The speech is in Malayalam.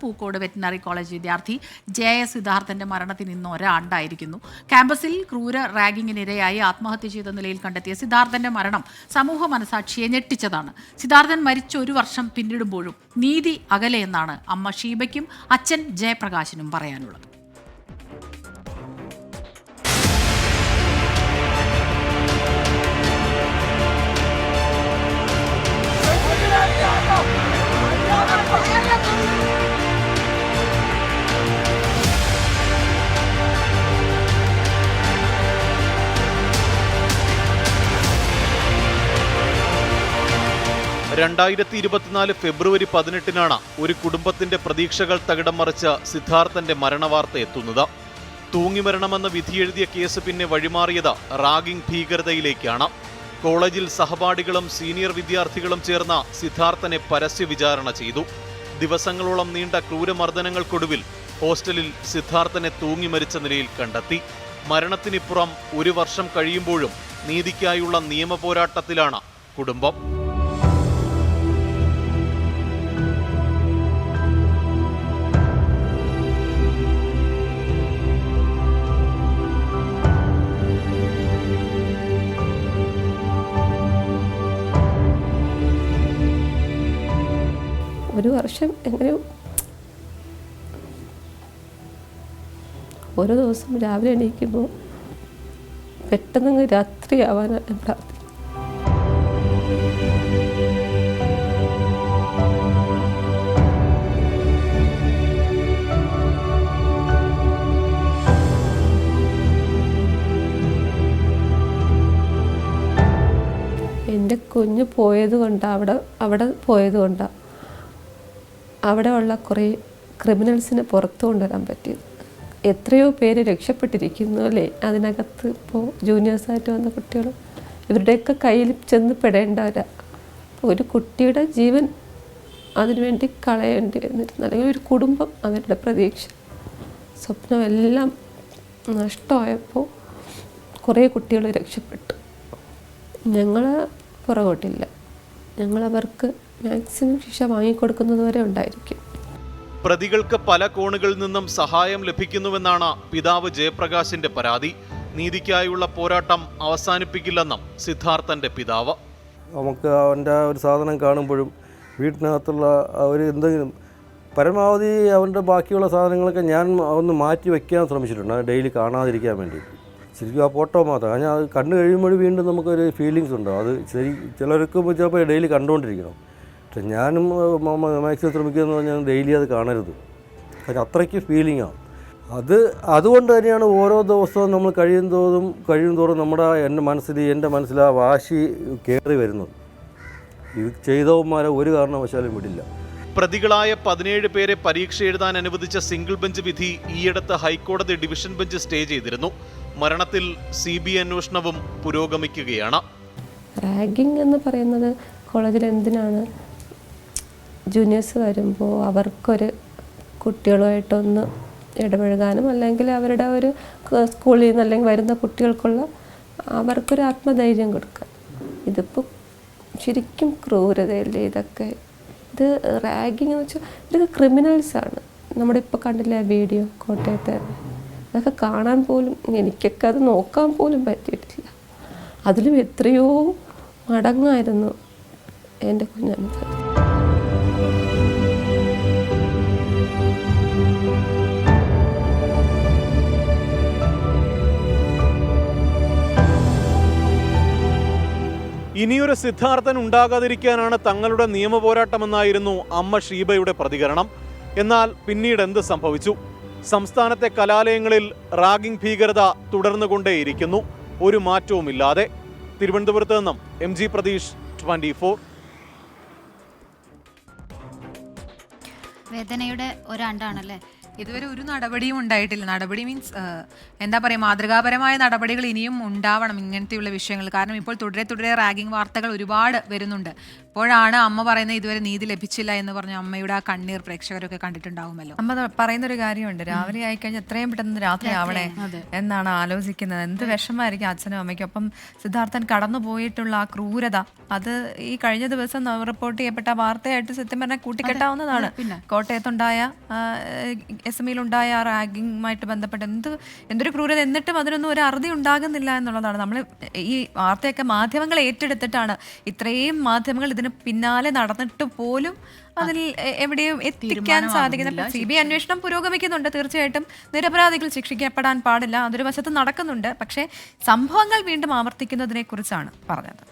പൂക്കോട് വെറ്റിനറി കോളേജ് വിദ്യാർത്ഥി JS സിദ്ധാർത്ഥന്റെ മരണത്തിന് ഇന്ന് ഒരാണ്ടായിരിക്കുന്നു. ക്യാമ്പസിൽ ക്രൂര റാഗിങ്ങിനിരയായി ആത്മഹത്യ ചെയ്ത നിലയിൽ കണ്ടെത്തിയ സിദ്ധാർത്ഥന്റെ മരണം സമൂഹ മനസാക്ഷിയെ ഞെട്ടിച്ചതാണ്. സിദ്ധാർത്ഥൻ മരിച്ച 1 വർഷം പിന്നിടുമ്പോഴും നീതി അകലെയെന്നാണ് അമ്മ ഷീബയ്ക്കും അച്ഛൻ ജയപ്രകാശിനും പറയാനുള്ളത്. ഫെബ്രുവരി 18 ഒരു കുടുംബത്തിന്റെ പ്രതീക്ഷകൾ തകിടം മറിച്ച സിദ്ധാർത്ഥന്റെ മരണവാർത്ത എത്തുന്നത്. തൂങ്ങിമരണമെന്ന് വിധിയെഴുതിയ കേസ് പിന്നെ വഴിമാറിയത് റാഗിംഗ് ഭീകരതയിലേക്കാണ്. കോളേജിൽ സഹപാഠികളും സീനിയർ വിദ്യാർത്ഥികളും ചേർന്ന സിദ്ധാർത്ഥനെ പരസ്യ വിചാരണ ചെയ്തു. ദിവസങ്ങളോളം നീണ്ട ക്രൂരമർദ്ദനങ്ങൾക്കൊടുവിൽ ഹോസ്റ്റലിൽ സിദ്ധാർത്ഥനെ തൂങ്ങി മരിച്ച നിലയിൽ കണ്ടെത്തി. മരണത്തിനിപ്പുറം 1 വർഷം കഴിയുമ്പോഴും നീതിക്കായുള്ള നിയമപോരാട്ടത്തിലാണ് കുടുംബം. ഒരു വർഷം എങ്ങനെ ഓരോ ദിവസം രാവിലെ എണീക്കുമ്പോൾ പെട്ടെന്ന് രാത്രിയാവാനാണ് പ്രാർത്ഥന. എൻ്റെ കുഞ്ഞ് പോയത് കൊണ്ടാണ് അവിടെ പോയത് കൊണ്ടാണ് അവിടെയുള്ള കുറേ ക്രിമിനൽസിനെ പുറത്തു കൊണ്ടുവരാൻ പറ്റിയത്. എത്രയോ പേര് രക്ഷപ്പെട്ടിരിക്കുന്നു അല്ലേ അതിനകത്ത്. ഇപ്പോൾ ജൂനിയേഴ്സായിട്ട് വന്ന കുട്ടികൾ ഇവരുടെയൊക്കെ കയ്യിൽ ചെന്ന് പെടേണ്ടവരാ. ഒരു കുട്ടിയുടെ ജീവൻ അതിനുവേണ്ടി കളയേണ്ടി വന്നിരുന്നു. അല്ലെങ്കിൽ ഒരു കുടുംബം അവരുടെ പ്രതീക്ഷ സ്വപ്നം എല്ലാം നഷ്ടമായപ്പോൾ കുറേ കുട്ടികൾ രക്ഷപ്പെട്ടു. ഞങ്ങൾ പുറകോട്ടില്ല. ഞങ്ങളവർക്ക് മാക്സിമം ശിക്ഷ വാങ്ങിക്കൊടുക്കുന്നത് വരെ ഉണ്ടായിരിക്കും. പ്രതികൾക്ക് പല കോണുകളിൽ നിന്നും സഹായം ലഭിക്കുന്നുവെന്നാണ് പിതാവ് ജയപ്രകാശിന്റെ പരാതി. നീതിക്കായുള്ള പോരാട്ടം അവസാനിപ്പിക്കില്ലെന്നും സിദ്ധാർത്ഥന്റെ പിതാവ്. നമുക്ക് അവൻ്റെ ഒരു സാധനം കാണുമ്പോഴും വീട്ടിനകത്തുള്ള ഒരു എന്തെങ്കിലും പരമാവധി അവൻ്റെ ബാക്കിയുള്ള സാധനങ്ങളൊക്കെ ഞാൻ ഒന്ന് മാറ്റി വയ്ക്കാൻ ശ്രമിച്ചിട്ടുണ്ട്, ഡെയിലി കാണാതിരിക്കാൻ വേണ്ടി. ശരിക്കും ആ ഫോട്ടോ മാത്രം ഞാൻ അത് കണ്ടു കഴിയുമ്പോഴും വീണ്ടും നമുക്കൊരു ഫീലിങ്സ് ഉണ്ടാവും. അത് ശരി ചിലർക്ക് ചിലപ്പോൾ ഡെയിലി കണ്ടുകൊണ്ടിരിക്കണം. പക്ഷെ ഞാനും മാക്സിമം ശ്രമിക്കുന്നതെന്ന് പറഞ്ഞാൽ ഡെയിലി അത് കാണരുത്. കാരണം അത്രയ്ക്ക് ഫീലിങ്ങാണ് അതുകൊണ്ട് തന്നെയാണ് ഓരോ ദിവസവും നമ്മൾ കഴിയും തോറും എൻ്റെ മനസ്സിൽ ആ വാശി കയറി വരുന്നത്. ഇത് ചെയ്തവന്മാരെ ഒരു കാരണവശാലും വിടില്ല. പ്രതികളായ 17 പേരെ പരീക്ഷ എഴുതാൻ അനുവദിച്ച സിംഗിൾ ബെഞ്ച് വിധി ഈയടുത്ത് ഹൈക്കോടതി ഡിവിഷൻ ബെഞ്ച് സ്റ്റേ ചെയ്തിരുന്നു. മരണത്തിൽ CBI അന്വേഷണവും പുരോഗമിക്കുകയാണ്. റാഗിംഗ് എന്ന് പറയുന്നത് കോളേജിൽ എന്തിനാണ്? ജൂനിയേഴ്സ് വരുമ്പോൾ അവർക്കൊരു കുട്ടികളുമായിട്ടൊന്ന് ഇടപഴകാനും അല്ലെങ്കിൽ അവരുടെ ഒരു സ്കൂളിൽ നിന്ന് അല്ലെങ്കിൽ വരുന്ന കുട്ടികൾക്കുള്ള അവർക്കൊരു ആത്മധൈര്യം കൊടുക്കാൻ. ഇതിപ്പോൾ ശരിക്കും ക്രൂരതയല്ലേ ഇതൊക്കെ. ഇത് റാഗിങ് എന്ന് വെച്ചാൽ ഇതൊക്കെ ക്രിമിനൽസാണ്. നമ്മുടെ ഇപ്പോൾ കണ്ടില്ലേ വീഡിയോ കോട്ടയത്തെ, അതൊക്കെ കാണാൻ പോലും എനിക്കൊക്കെ അത് നോക്കാൻ പോലും പറ്റിയിട്ടില്ല. അതിലും എത്രയോ മടങ്ങായിരുന്നു എൻ്റെ കുഞ്ഞനുഭവം. ഇനിയൊരു സിദ്ധാർത്ഥൻ ഉണ്ടാകാതിരിക്കാനാണ് തങ്ങളുടെ നിയമപോരാട്ടമെന്നായിരുന്നു അമ്മ ഷീബയുടെ പ്രതികരണം. എന്നാൽ പിന്നീട് എന്ത് സംഭവിച്ചു? സംസ്ഥാനത്തെ കലാലയങ്ങളിൽ റാഗിംഗ് ഭീകരത തുടർന്നുകൊണ്ടേയിരിക്കുന്നു, ഒരു മാറ്റവുമില്ലാതെ. തിരുവനന്തപുരത്ത് നിന്നും MG പ്രതീഷ്, 24. വേദനയുടെ ഒരാണ്ടാണല്ലേ. ഇതുവരെ ഒരു നടപടിയും ഉണ്ടായിട്ടില്ല. നടപടി മീൻസ് എന്താ പറയുക, മാതൃകാപരമായ നടപടികൾ ഇനിയും ഉണ്ടാവണം ഇങ്ങനത്തെയുള്ള വിഷയങ്ങൾ. കാരണം ഇപ്പോൾ തുടരെ റാഗിംഗ് വാർത്തകൾ ഒരുപാട് വരുന്നുണ്ട്. അപ്പോഴാണ് അമ്മ പറയുന്നത് ഇതുവരെ നീതി ലഭിച്ചില്ല എന്ന് പറഞ്ഞ അമ്മയുടെ ആ കണ്ണീർ പ്രേക്ഷകരൊക്കെ കണ്ടിട്ടുണ്ടാവുമല്ലോ. അമ്മ പറയുന്നൊരു കാര്യമുണ്ട്, രാവിലെ ആയിക്കഴിഞ്ഞാൽ എത്രയും പെട്ടെന്ന് രാത്രി ആവണേ എന്നാണ് ആലോചിക്കുന്നത്. എന്ത് വിഷമായിരിക്കും അച്ഛനും അമ്മയ്ക്കും. അപ്പം സിദ്ധാർത്ഥൻ കടന്നു പോയിട്ടുള്ള ആ ക്രൂരത, അത് ഈ കഴിഞ്ഞ ദിവസം റിപ്പോർട്ട് ചെയ്യപ്പെട്ട വാർത്തയായിട്ട് സത്യം പറഞ്ഞാൽ കൂട്ടിക്കെട്ടാവുന്നതാണ്. കോട്ടയത്തുണ്ടായ SMEയിലുണ്ടായ റാഗിങ്ങുമായിട്ട് ബന്ധപ്പെട്ട് എന്തൊരു ക്രൂരത, എന്നിട്ടും അതിനൊന്നും ഒരു അറുതി ഉണ്ടാകുന്നില്ല എന്നുള്ളതാണ്. നമ്മൾ ഈ വാർത്തയൊക്കെ മാധ്യമങ്ങൾ ഏറ്റെടുത്തിട്ടാണ്, ഇത്രയും മാധ്യമങ്ങൾ ഇതിന് പിന്നാലെ നടന്നിട്ട് പോലും അതിൽ എവിടെയും എത്തിക്കാൻ സാധിക്കുന്നില്ല. CBI അന്വേഷണം പുരോഗമിക്കുന്നുണ്ട്. തീർച്ചയായിട്ടും നിരപരാധികൾ ശിക്ഷിക്കപ്പെടാൻ പാടില്ല, അതൊരു വശത്ത് നടക്കുന്നുണ്ട്. പക്ഷേ സംഭവങ്ങൾ വീണ്ടും ആവർത്തിക്കുന്നതിനെ കുറിച്ചാണ് പറഞ്ഞത്.